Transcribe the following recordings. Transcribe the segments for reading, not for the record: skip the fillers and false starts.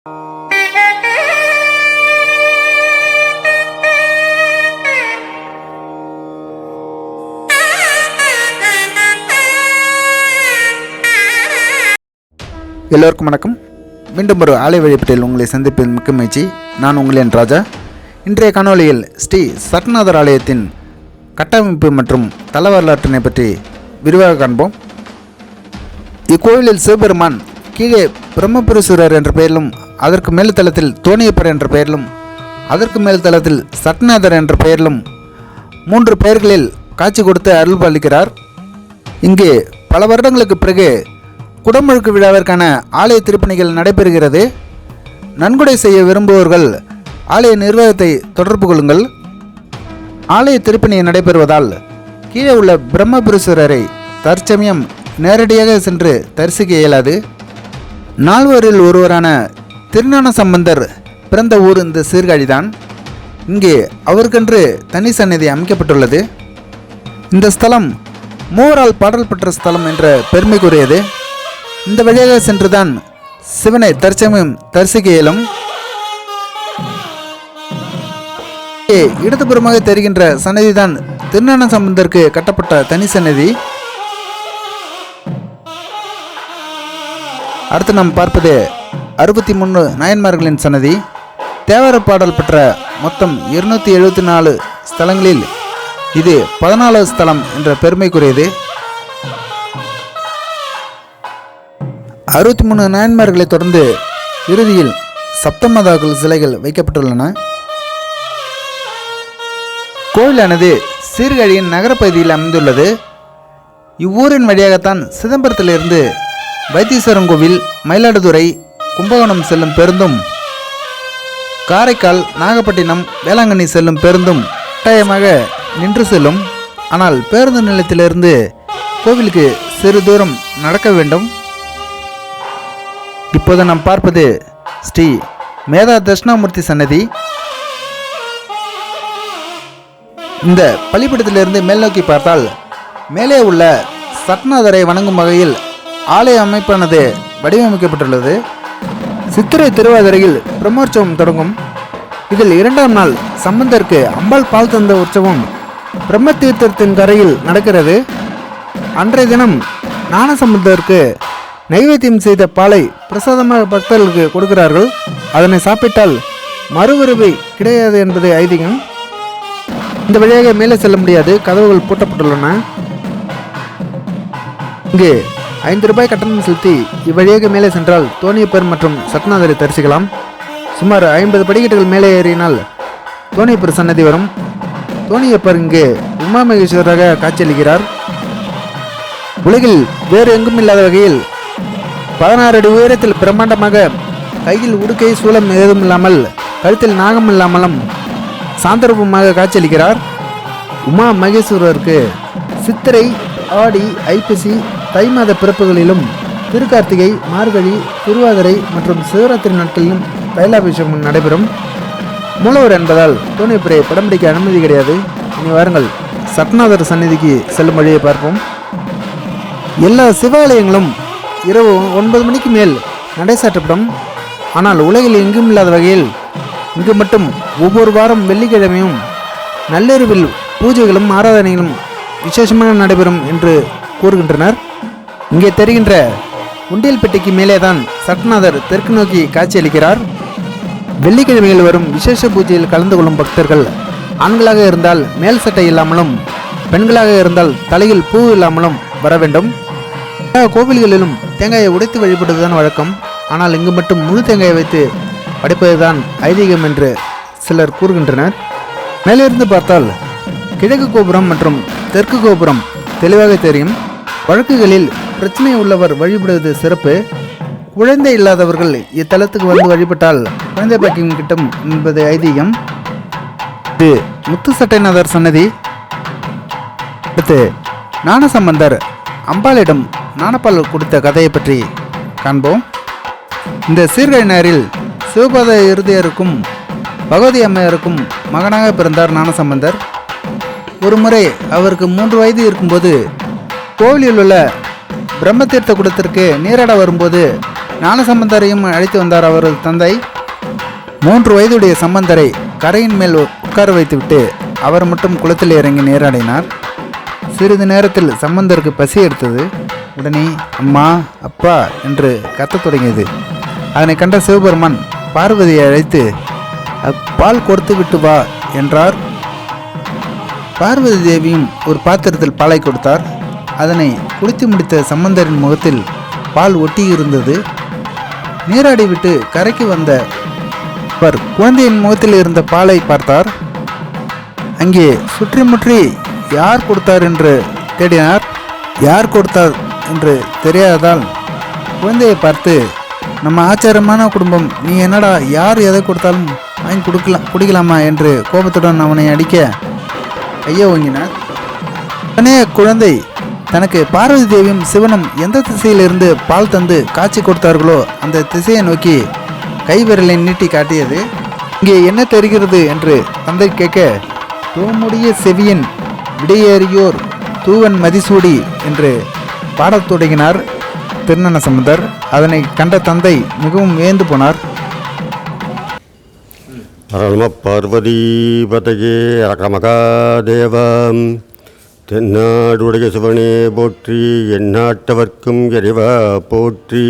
எல்லோருக்கும் வணக்கம். மீண்டும் ஒரு ஆலை வழிபட்டில் உங்களை சந்திப்பதில் மிக்க மகிழ்ச்சி. நான் உங்களின் ராஜா. இன்றைய காணொலியில் ஸ்ரீ சட்நாதர் ஆலயத்தின் கட்டமைப்பு மற்றும் தல வரலாற்றினை பற்றி விரிவாக காண்போம். இக்கோவிலில் சிவபெருமான் கீழே பிரம்மபுரீஸ்வரர் என்ற பெயரிலும், அதற்கு மேல் தளத்தில் தோணியப்பர் என்ற பெயரிலும், அதற்கு மேல் தளத்தில் சட்நாதர் என்ற பெயரிலும் 3 பெயர்களில் காட்சி கொடுத்து அருள் பாலிக்கிறார். இங்கு பல வருடங்களுக்கு பிறகு குடமுழுக்கு விழாவிற்கான ஆலய திருப்பணிகள் நடைபெறுகிறது. நன்கொடை செய்ய விரும்புவோர்கள் ஆலய நிர்வாகத்தை தொடர்பு கொள்ளுங்கள். ஆலய திருப்பணி நடைபெறுவதால் கீழே உள்ள பிரம்மபுரீஸ்வரரை தற்சமயம் நேரடியாக சென்று தரிசிக்க இயலாது. நால்வரில் ஒருவரான திருஞான சம்பந்தர் பிறந்த ஊர் இந்த சீர்காழிதான். இங்கே அவருக்கென்று தனி சந்நிதி அமைக்கப்பட்டுள்ளது. இந்த ஸ்தலம் மூவரால் பாடல் பெற்ற ஸ்தலம் என்ற பெருமைக்குரியது. இந்த வழியாக சென்றுதான் சிவனை தற்சமயம் தரிசிக்க இயலும். இடதுபுறமாக தெரிகின்ற சன்னதிதான் திருஞான சம்பந்தருக்கு கட்டப்பட்ட தனி சன்னதி. அடுத்து நாம் பார்ப்பது 63 நாயன்மார்களின் சன்னதி. தேவார பாடல் பெற்ற மொத்தம் 274 ஸ்தலங்களில் இது 14வது ஸ்தலம் என்ற பெருமைக்குரியது. 63 நாயன்மார்களை தொடர்ந்து இறுதியில் சப்தமாதாக்கள் சிலைகள் வைக்கப்பட்டுள்ளன. கோவிலானது சீர்காழியின் நகரப்பகுதியில் அமைந்துள்ளது. இவ்வூரின் வழியாகத்தான் சிதம்பரத்திலிருந்து வைத்தீஸ்வரன் கோவில், மயிலாடுதுறை, கும்பகோணம் செல்லும் பேருந்தும், காரைக்கால், நாகப்பட்டினம், வேளாங்கண்ணி செல்லும் பேருந்தும் கட்டாயமாக நின்று செல்லும். ஆனால் பேருந்து நிலையத்திலிருந்து கோவிலுக்கு சிறு தூரம் நடக்க வேண்டும். இப்போது நாம் பார்ப்பது ஸ்ரீ மேதா தட்சிணாமூர்த்தி சன்னதி. இந்த பள்ளிப்படத்திலிருந்து மேல் நோக்கி பார்த்தால் மேலே உள்ள சட்நாதரை வணங்கும் வகையில் ஆலய அமைப்பானது வடிவமைக்கப்பட்டுள்ளது. சித்திரை திருவாதிரையில் பிரம்மோற்சவம் தொடங்கும். இதில் 2ஆம் நாள் சம்பந்தருக்கு அம்பாள் பால் தந்த உற்சவம் பிரம்ம தீர்த்தத்தின் கரையில் நடக்கிறது. அன்றைய தினம் ஞானசம்பந்தருக்கு நைவேத்தியம் செய்த பாலை பிரசாதமாக பக்தர்களுக்கு கொடுக்கிறார்கள். அதனை சாப்பிட்டால் மறுபிறவி கிடையாது என்பது ஐதீகம். இந்த வழியாக மேலே செல்ல முடியாது, கதவுகள் பூட்டப்பட்டுள்ளன. இங்கு 5 ரூபாய் கட்டணம் செலுத்தி இவ்வழியாக மேலே சென்றால் தோணியப்பர் மற்றும் சட்நாதரை தரிசிக்கலாம். சுமார் 50 படிக்கட்டுகள் மேலே ஏறினால் தோணியப்பர் சன்னதி வரும். தோணியப்பர் இங்கு உமா மகேஸ்வரராக காட்சியளிக்கிறார். உலகில் வேறு எங்கும் இல்லாத வகையில் 16 அடி உயரத்தில் பிரம்மாண்டமாக கையில் உடுக்கை சூலம் ஏதும் இல்லாமல், கழுத்தில் நாகம் இல்லாமலும் சாந்தரூபமாக காட்சியளிக்கிறார். உமா மகேஸ்வரருக்கு சித்திரை, ஆடி, ஐப்பசி, தை மாத பிறப்புகளிலும், திருக்கார்த்திகை, மார்கழி, திருவாதிரை மற்றும் சிவராத்திரி நாட்களிலும் தைலாபிஷேகம் நடைபெறும். மூலவர் என்பதால் தோணியப்பரை படம் பிடிக்க அனுமதி கிடையாது. இனி வாருங்கள் சட்நாதர் சந்நிதிக்கு செல்லும் வழியை பார்ப்போம். எல்லா சிவாலயங்களும் இரவு 9 மணிக்கு மேல் நடை சாற்றப்படும். ஆனால் உலகில் எங்கும் இல்லாத வகையில் இங்கு மட்டும் ஒவ்வொரு வாரம் வெள்ளிக்கிழமையும் நள்ளிரவில் பூஜைகளும் ஆராதனைகளும் விசேஷமாக நடைபெறும் என்று கூறுகின்றனர். இங்கே தெரிகின்ற உண்டியல் பெட்டிக்கு மேலேதான் சட்நாதர் தெற்கு நோக்கி காட்சியளிக்கிறார். வெள்ளிக்கிழமையில் வரும் விசேஷ பூஜையில் கலந்து கொள்ளும் பக்தர்கள் ஆண்களாக இருந்தால் மேல் சட்டை இல்லாமலும், பெண்களாக இருந்தால் தலையில் பூ இல்லாமலும் வர வேண்டும். கோவில்களிலும் தேங்காயை உடைத்து வழிபடுவதுதான் வழக்கம். ஆனால் இங்கு மட்டும் முழு தேங்காயை வைத்து படைப்பதுதான் ஐதீகம் என்று சிலர் கூறுகின்றனர். மேலிருந்து பார்த்தால் கிழக்கு கோபுரம் மற்றும் தெற்கு கோபுரம் தெளிவாக தெரியும். வழக்குகளில் பிரச்சனை உள்ளவர் வழிபடுவது சிறப்பு. குழந்தை இல்லாதவர்கள் இத்தலத்துக்கு வந்து வழிபட்டால் குழந்தை பாக்கியம் கிட்டும் என்பது ஐதீகம். இது முத்து சட்டைநாதர் சன்னதி. அடுத்து ஞானசம்பந்தர் அம்பாளிடம் ஞானப்பால் கொடுத்த கதையை பற்றி காண்போம். இந்த சீர்காழியினரில் சிவபாத இருதயருக்கும் பகவதி அம்மையாருக்கும் மகனாக பிறந்தார் ஞானசம்பந்தர். ஒரு முறை அவருக்கு 3 வயது இருக்கும்போது கோவிலில் உள்ள பிரம்மதீர்த்த குடத்திற்கு நீராட வரும்போது ஞானசம்பந்தரையும் அழைத்து வந்தார் அவரது தந்தை. 3 வயதுடைய சம்பந்தரை கரையின் மேல் உட்கார வைத்துவிட்டு அவர் மட்டும் குளத்தில் இறங்கி நீராடினார். சிறிது நேரத்தில் சம்பந்தருக்கு பசி எடுத்தது. உடனே அம்மா, அப்பா என்று கத்தத் தொடங்கியது. அதனை கண்ட சிவபெருமான் பார்வதியை அழைத்து பால் கொடுத்து விட்டு வா என்றார். பார்வதி தேவியும் ஒரு பாத்திரத்தில் பாலை கொடுத்தார். அதனை குடித்து முடித்த சம்பந்தரின் முகத்தில் பால் ஒட்டியிருந்தது. நீராடிவிட்டு கரைக்கு வந்த அவர் குழந்தையின் முகத்தில் இருந்த பாலை பார்த்தார். அங்கே சுற்றி முற்றி யார் கொடுத்தார் என்று தேடினார். யார் கொடுத்தார் என்று தெரியாததால் குழந்தையை பார்த்து, நம்ம ஆச்சாரமான குடும்பம், நீ என்னடா யார் எதை கொடுத்தாலும் வாங்கி குடிக்கலாமா என்று கோபத்துடன் அவனை அடிக்க கையை ஓங்கினார். உடனே குழந்தை தனக்கு பார்வதி தேவியும் சிவனும் எந்த திசையிலிருந்து பால் தந்து காய்ச்சி கொடுத்தார்களோ அந்த திசையை நோக்கி கைவிரலை நீட்டி காட்டியது. இங்கே என்ன தெரிகிறது என்று தந்தை கேட்க, தோமுடைய செவியன் விடையேறியோர் தூவன் மதிசூடி என்று பாடத் தொடங்கினார் திருஞான சம்பந்தர். அதனை கண்ட தந்தை மிகவும் வியந்து போனார். நம பார்வதீபதையே அரகமகாதேவம். தென்னாடுடைய சிவனே போற்றி, எந்நாட்டவர்க்கும் இறைவா போற்றி.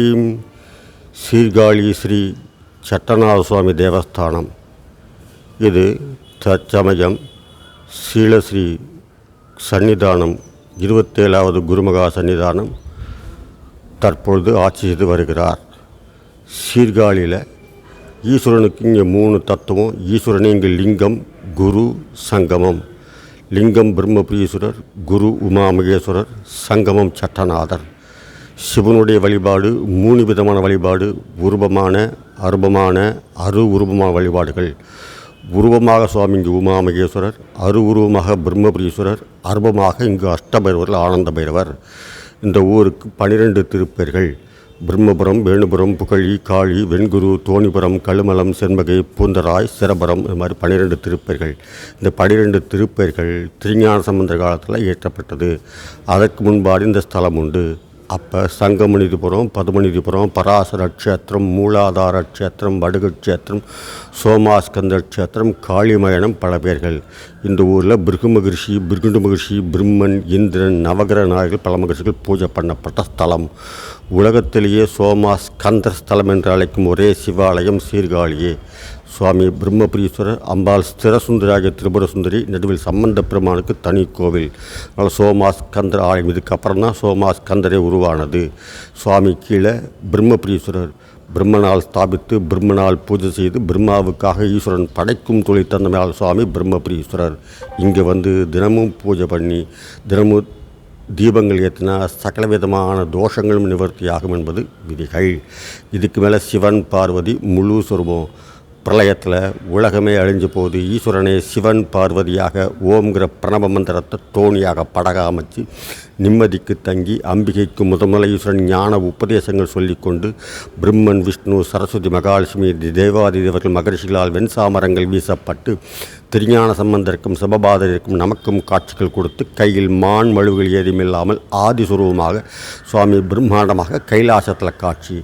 சீர்காழி ஸ்ரீ சட்டநாத சுவாமி தேவஸ்தானம். இது தற்சமயம் ஸ்ரீலஸ்ரீ சன்னிதானம் 27வது குருமகா சன்னிதானம் தற்பொழுது ஆட்சி செய்து வருகிறார். சீர்காழியில் ஈஸ்வரனுக்கு இங்கே 3 தத்துவம். ஈஸ்வரனே இங்கே லிங்கம், குரு, சங்கமம். லிங்கம் பிரம்மபுரீஸ்வரர், குரு உமாமகேஸ்வரர், சங்கமம் சட்டநாதர். சிவனுடைய வழிபாடு 3 விதமான வழிபாடு. உருவமான, அருபமான, உருவமான வழிபாடுகள். உருவமாக சுவாமி இங்கு உமாமகேஸ்வரர், உருவமாக பிரம்மபுரீஸ்வரர், அருபமாக இங்கு அஷ்டபைரவர், ஆனந்த பைரவர். இந்த ஊருக்கு 12 திருப்பெயர்கள். பிரம்மபுரம், வேணுபுரம், புகழி, காளி, வெண்குரு, தோணிபுரம், கழுமலம், செண்பகை, பூந்தராய், சிரபுரம், இது மாதிரி 12 திருப்பெயர்கள். இந்த 12 திருப்பெயர்கள் திருஞான சம்பந்தர் காலத்தில் இயற்றப்பட்டது. அதற்கு முன்பாடு இந்த ஸ்தலம் உண்டு. அப்போ சங்கமணிதிபுரம், பதுமணிதிபுரம், பராசர க்ஷேத்திரம், மூலாதார க்ஷேத்திரம், வடுக க்ஷேத்திரம், சோமாஸ்கந்த க்ஷேத்திரம், காளிமயனம் பல பேர்கள். இந்த ஊரில் பிருகுண்டு மகிழ்ச்சி, பிரம்மன், இந்திரன், நவகிரக நாயகர்கள், பல மகிழ்ச்சிகள் பூஜை பண்ணப்பட்ட ஸ்தலம். உலகத்திலேயே சோமாஸ்கந்தர் ஸ்தலம் என்று அழைக்கும் ஒரே சிவாலயம் சீர்காழியே. சுவாமி பிரம்மபுரீஸ்வரர், அம்பாள் ஸ்திரசுந்தராகிய திரிபுர சுந்தரி, நடுவில் சம்பந்த பெருமானுக்கு தனி கோவில். அதனால் சோமாஸ்கந்தர் ஆலயம். இதுக்கப்புறம் தான் சோமாஸ்கந்தரே உருவானது. சுவாமி கீழே பிரம்மபுரீஸ்வரர் பிரம்மனால் ஸ்தாபித்து பிரம்மனால் பூஜை செய்து பிரம்மாவுக்காக ஈஸ்வரன் படைக்கும் தொழில் தந்தமையால் சுவாமி பிரம்மபுரீஸ்வரர் இங்கே வந்து தினமும் பூஜை பண்ணி தினமும் தீபங்கள் ஏற்றினா சகலவிதமான தோஷங்களும் நிவர்த்தியாகும் என்பது விதிகள். இதுக்கு மேலே சிவன் பார்வதி முழு சொருபம். பிரளயத்தில் உலகமே அழிஞ்ச போது ஈஸ்வரனை சிவன் பார்வதியாக ஓம்ங்கிற பிரணவ மந்திரத்தை தோணியாக படகா அமைச்சு நிம்மதிக்கு தங்கி அம்பிகைக்கு முதல்ல ஈஸ்வரன் ஞான உபதேசங்கள் சொல்லிக்கொண்டு பிரம்மன், விஷ்ணு, சரஸ்வதி, மகாலட்சுமி, தேவாதி தேவர்கள், மகரிஷிகளால் வெண்சாமரங்கள் வீசப்பட்டு திருஞான சம்பந்தருக்கும் சிவபாதருக்கும் நமக்கும் காட்சிகள் கொடுத்து கையில் மான் மழுவுகள் ஏதுமில்லாமல் ஆதிஸ்வரூபமாக சுவாமி பிரம்மாண்டமாக கைலாசத்தில் காட்சி.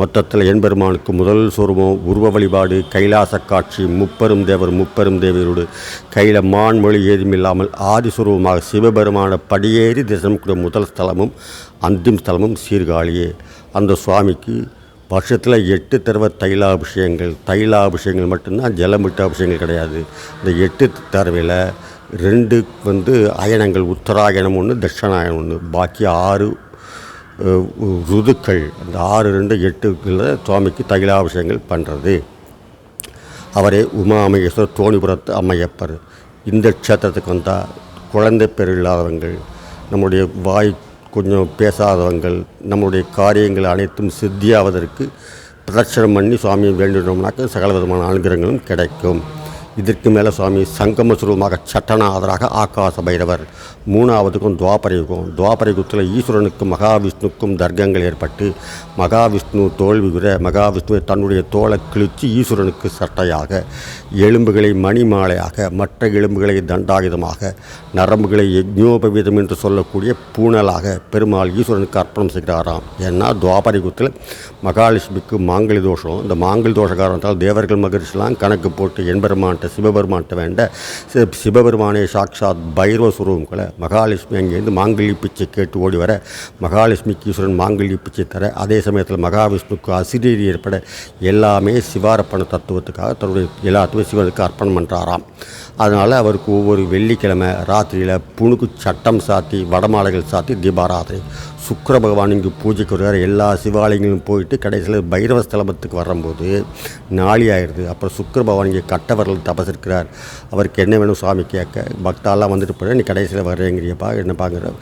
மொத்தத்தில் எம்பெருமானுக்கு முதல் சொருபம் உருவ வழிபாடு, கைலாச காட்சி, முப்பெரும் தேவரோடு கையில் மான் மொழி ஏதுமில்லாமல் ஆதிஸ்வரூபமாக சிவபெருமான படியேறி தரிசனம் கூடிய முதல் ஸ்தலமும் அந்திம் ஸ்தலமும் சீர்காழியே. அந்த சுவாமிக்கு வருஷத்தில் 8 தடவை தைலாபிஷேகங்கள் மட்டும்தான், ஜலமிட்ட அபிஷேகங்கள் கிடையாது. இந்த 8 தடவையில் 2 அயனங்கள், உத்தராயணம் 1, தட்சணாயணம் 1, பாக்கி 6 ருதுக்கள். அந்த 6, 2, 8 சுவாமிக்கு தைலாபிஷேகங்கள் பண்ணுறது. அவரே உமாமகேஸ்வரர், தோணிபுரத்து அம்மையப்பர். இந்த க்ஷேத்திரத்துக்கு வந்தால் குழந்தை பேர் இல்லாதவங்கள், நம்முடைய வாய் கொஞ்சம் பேசாதவங்கள், நம்முடைய காரியங்கள் அனைத்தும் சித்தியாவதற்கு பிரதட்சணம் பண்ணி சுவாமியை வேண்டினோம்னாக்க சகல விதமான அனுகிரகங்களும் கிடைக்கும். இதற்கு மேலே சுவாமி சங்கம சுரூபமாக சட்டநாதராக ஆகாச பைரவர். மூணாவதுக்கும் துவாபரயுகத்தில் ஈஸ்வரனுக்கும் மகாவிஷ்ணுக்கும் தர்க்கங்கள் ஏற்பட்டு மகாவிஷ்ணு தோல்வியுற மகாவிஷ்ணுவை தன்னுடைய தோலை கிழித்து ஈஸ்வரனுக்கு சட்டையாக, எலும்புகளை மணிமாலையாக, மற்ற எலும்புகளை தண்டாயுதமாக, நரம்புகளை யஜ்ஞோபவீதம் என்று சொல்லக்கூடிய பூணலாக பெருமாள் ஈஸ்வரனுக்கு அர்ப்பணம் செய்கிறாராம். ஏன்னா துவாபரயுகத்தில் மகாலட்சுமிக்கு மாங்கலி தோஷம். இந்த மாங்கலி தோஷ காரணத்தால் தேவர்கள் மகரிஷிலாம் கணக்கு போட்டு எம்பெருமான்கிட்ட சிவபெருமான்கிட்ட வேண்ட சிவபெருமானே சாட்சாத் பைரவ சுரூபங்களை மகாலட்சுமி அங்கேருந்து மாங்கல்ய பிச்சை கேட்டு ஓடி வர மகாலட்சுமிக்கு ஈஸ்வரன் மாங்கல்ய பிச்சை தர, அதே சமயத்தில் மகாவிஷ்ணுக்கு அசிரீரி ஏற்பட எல்லாமே சிவார்ப்பண தத்துவத்துக்காக தன்னுடைய எல்லாத்துமே சிவனுக்கு அர்ப்பணம் பண்ணுறாராம். அதனால் அவருக்கு ஒவ்வொரு வெள்ளிக்கிழமை ராத்திரியில் புணுக்கு சட்டம் சாத்தி வடமாலைகள் சாத்தி தீபாராதனை. சுக்கிர பகவான் இங்கு பூஜைக்கு வருவார். எல்லா சிவாலயங்களும் போயிட்டு கடைசியில் பைரவ ஸ்தலத்துக்கு வரும்போது நாளி ஆயிடுது. அப்புறம் சுக்கிர பகவான் இங்கே கட்டவர்கள் தபசிருக்கிறார். அவருக்கு என்ன வேணும் சுவாமி கேட்க, பக்தாலாம் வந்துட்டு போய் நீ கடைசியில் வர்றேங்கிறியப்பா என்னப்பாங்கிற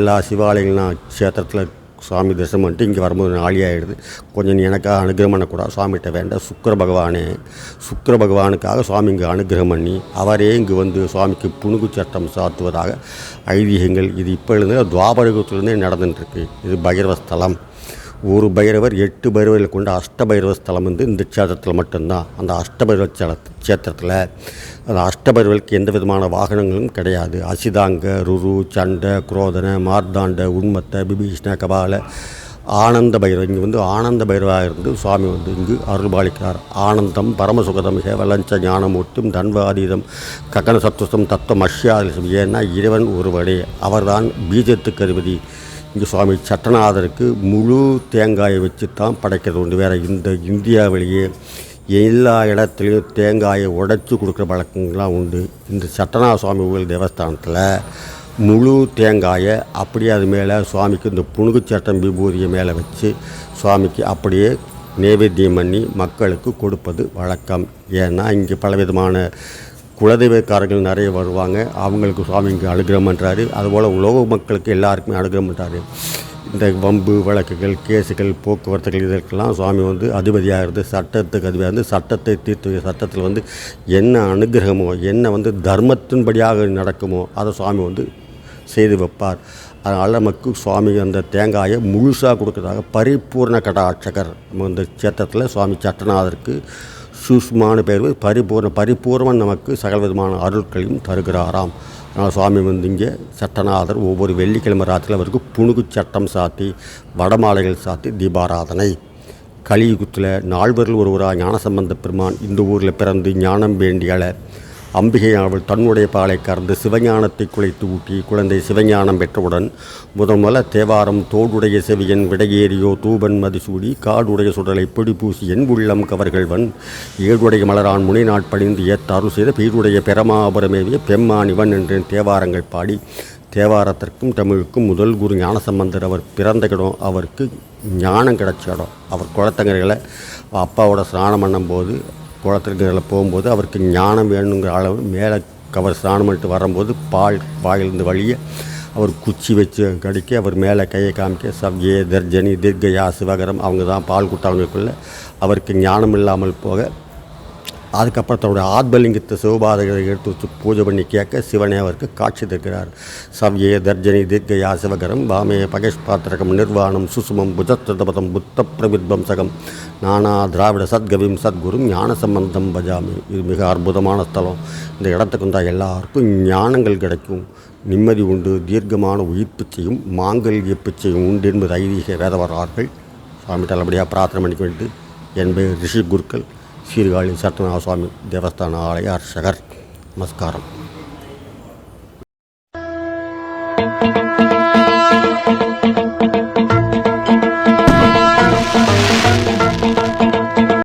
எல்லா சிவாலயங்கள்லாம் க்ஷேத்திரத்தில் சுவாமி தரிசனம் பண்ணிட்டு இங்கே வரும்போது நாளி ஆகிடுது. கொஞ்சம் நீ எனக்காக அனுகிரகம் பண்ணக்கூடாது சுவாமிகிட்ட வேண்டாம். சுக்கிர பகவானுக்காக சுவாமி இங்கே அனுகிரகம் பண்ணி அவரே இங்கு வந்து சுவாமிக்கு புணுகு சட்டம் சாத்துவதாக ஐதீகங்கள். இது இப்போ இருந்து துவாபரயுகத்திலிருந்தே நடந்துட்டுருக்கு. இது பைரவ ஸ்தலம். ஒரு பைரவர் 8 பைரவர்கள் கொண்ட அஷ்டபைரவ ஸ்தலம் வந்து இந்த க்ஷேத்திரத்தில் மட்டும்தான். அந்த அஷ்டபைரவ க்ஷேத்திரத்தில் அந்த அஷ்டபைரவர்களுக்கு எந்த விதமான வாகனங்களும் கிடையாது. அசிதாங்க, ருரு, சண்ட, குரோதன, மார்த்தாண்ட, உண்மத்த, பிபீஷ்ண, கபால, ஆனந்த பைரவர். இங்கே வந்து ஆனந்த பைரவாக இருந்து சுவாமி வந்து இங்கு அருள்பாலிக்கிறார். ஆனந்தம் பரமசுகதம் ஹேவலஞ்ச ஞானமூர்த்தம் தன்வாதீதம் ககன சத்துவம் தத்துவம் அஷ்யாதம். ஏன்னா இறைவன் ஒருவரே, அவர்தான் பீஜத்துக்கு அதிபதி. இங்கே சுவாமி சட்டநாதருக்கு முழு தேங்காயை வச்சு தான் படைக்கிறது உண்டு. வேறு இந்த இந்தியாவிலேயே எல்லா இடத்துலையும் தேங்காயை உடைச்சி கொடுக்குற பழக்கங்கள்லாம் உண்டு. இந்த சட்டநாத சுவாமி கோயில் தேவஸ்தானத்தில் முழு தேங்காயை அப்படியே அது மேலே சுவாமிக்கு இந்த புணுகு சட்டம் விபூதியை மேலே வச்சு சுவாமிக்கு அப்படியே நைவேத்தியம் பண்ணி மக்களுக்கு கொடுப்பது வழக்கம். ஏன்னா இங்கே பலவிதமான குலதெய்வக்காரர்கள் நிறைய வருவாங்க. அவங்களுக்கு சுவாமி இங்கே அனுகிரகம் பண்ணுறாரு. அதுபோல் உலக மக்களுக்கு எல்லாருக்குமே அனுகிரகம் பண்ணுறாரு. இந்த வம்பு வழக்குகள், கேஸுகள், போக்குவரத்துகள் இதற்கெல்லாம் சுவாமி வந்து அதிபதியாக இருந்து சட்டத்துக்கு அதிபதியாக இருந்து சட்டத்தை தீர்த்து சட்டத்தில் வந்து என்ன அனுகிரகமோ என்ன வந்து தர்மத்தின்படியாக நடக்குமோ அதை சுவாமி வந்து செய்து வைப்பார். அதனால் நமக்கு சுவாமி அந்த தேங்காயை முழுசாக கொடுக்குறதாக பரிபூர்ண கடாட்சகர் நம்ம இந்த க்ஷேத்திரத்தில் சுவாமி சட்டநாதருக்கு சூஷ்மான பேர் பரிபூர்ணம் நமக்கு சகல விதமான அருட்களையும் தருகிறாராம். அதனால் சுவாமி வந்து இங்கே சட்டநாதர் ஒவ்வொரு வெள்ளிக்கிழமை ராத்திரியில் அவருக்கு புணுகு சட்டம் சாத்தி வடமாலைகள் சாத்தி தீபாராதனை. கலியுகத்தில் நால்வரில் ஒருவராக ஞானசம்பந்த பெருமான் இந்த ஊரில் பிறந்து ஞானம் வேண்டியள அம்பிகை அவள் தன்னுடைய பாலை கறந்து சிவஞானத்தை குலைத்து ஊட்டி குழந்தை சிவஞானம் பெற்றவுடன் முதல் தேவாரம் தோடுடைய செவியன் விடையேறியோ தூபன் மதிசூடி காடுடைய சுடலை பொடி பூசி என் உள்ளம் கவர்கள்வன் ஏடுடைய மலரான் முனை நாட்பணிந்து ஏத்தாறு செய்த பீருடைய பெரமாபுரமேவிய பெம்மானிவன் என்ற தேவாரங்கள் பாடி தேவாரத்திற்கும் தமிழுக்கும் முதல் குரு ஞானசம்பந்தர் அவர் பிறந்த இடம், அவருக்கு ஞானம் கிடைச்ச இடம். அவர் குளத்தங்கரைகளை அப்பாவோட ஸ்நானம் பண்ணும்போது குளத்திற்கு போகும்போது அவருக்கு ஞானம் வேணுங்கிற அளவு மேலே அவர் ஸ்நானம் பண்ணிட்டு வரும்போது வாயிலிருந்து வழியே அவர் குச்சி வச்சு கடிக்க அவர் மேலே கையை காமிக்க சவ்யே தர்ஜனி தீர்க்கயா சிவகரம் அவங்க தான் பால் கொடுத்தவங்களுக்குள்ள அவருக்கு ஞானம் இல்லாமல் போக அதுக்கப்புறம் தன்னுடைய ஆத்மலிங்கத்தை சிவபாதகளை எடுத்து வச்சு பூஜை பண்ணி கேட்க சிவனே அவருக்கு காட்சி தருகிறார். சவ்யே தர்ஜனி தீர்க்கயா சிவகரம் வாமே பகேஷ்பாத்திரகம் நிர்வாணம் சுசுமம் புஜத்தபதம் புத்த பிரவித்வம்சகம் நானா திராவிட சத்கவிம் சத்குரும் ஞான சம்பந்தம் பஜாமி. இது மிக அற்புதமான ஸ்தலம். இந்த இடத்துக்கு வந்தால் எல்லாருக்கும் ஞானங்கள் கிடைக்கும், நிம்மதி உண்டு, தீர்க்கமான உயிர் பிச்சையும் மாங்கல்ய பிச்சையும் உண்டு என்பது ஐதீக வேதவரார்கள். சுவாமி நல்லபடியாக பிரார்த்தனை பண்ணிக்க வேண்டியது என்பது ரிஷி குருக்கள் சீர்காழி சட்டநாத சுவாமி தேவஸ்தான ஆலய அர்ச்சகர். நமஸ்காரம்.